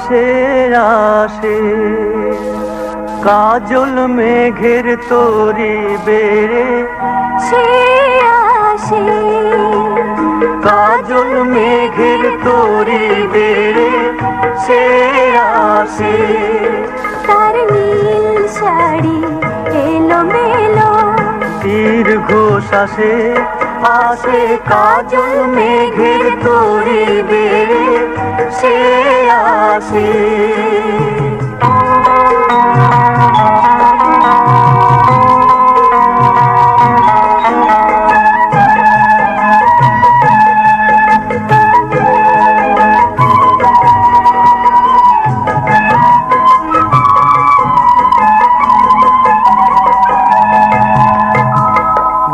সে আসে কাজল মেঘের তরি বেড়ে সে আসে কাজল মেঘের তরি বেড়ে সে আসে তার নীল শাড়ি এলো মেলো দীর্ঘ শ্বাসে আসে কাজল মেঘের তরি বেড়ে সে আসে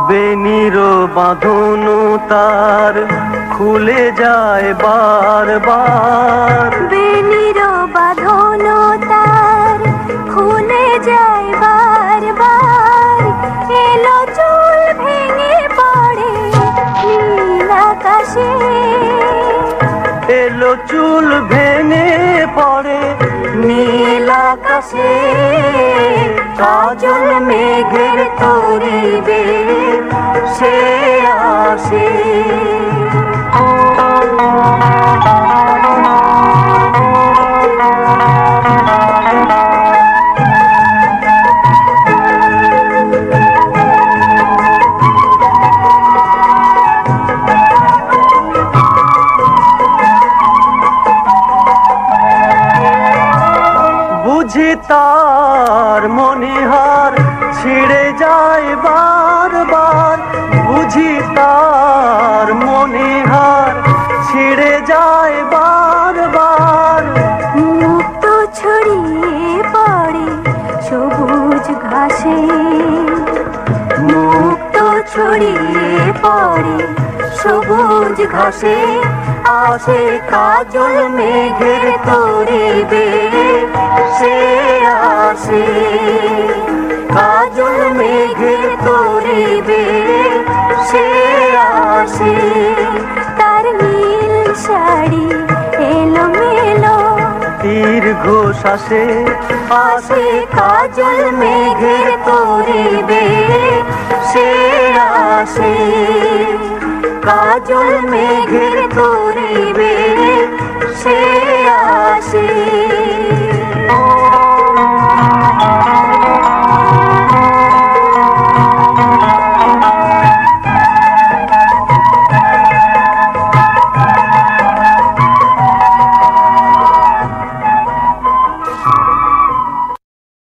বেনির বাঁধন তার খুলে যায় বার বার বেনির বাঁধন তার খুলে যায় বার বার এলো চুল ভেঙে পড়ে নীল আকাশে এলো চুল ভেঙে পড়ে নীল আকাশে কাজল মেঘের তরি বেড়ে সে আসে বুঝি তার মনিহার ছিঁড়ে যায় বার বার বুঝি তার মনিহার ছিঁড়ে যায় বার বার মুক্ত ছড়িয়ে পড়ে সবুজ ঘাসে মুক্ত ছড়িয়ে পড়ে সবুজ ঘাসে আসে কাজল মেঘের তরি বেড়ে সে আসে কাজল মেঘের তরি বেড়ে সে আসে তার নীল শাড়ি এলো মেলো দীর্ঘ শ্বাসে আসে কাজল মেঘের তরি বেড়ে সে আসে কাজল মেঘের তরি বেড়ে সে আসে।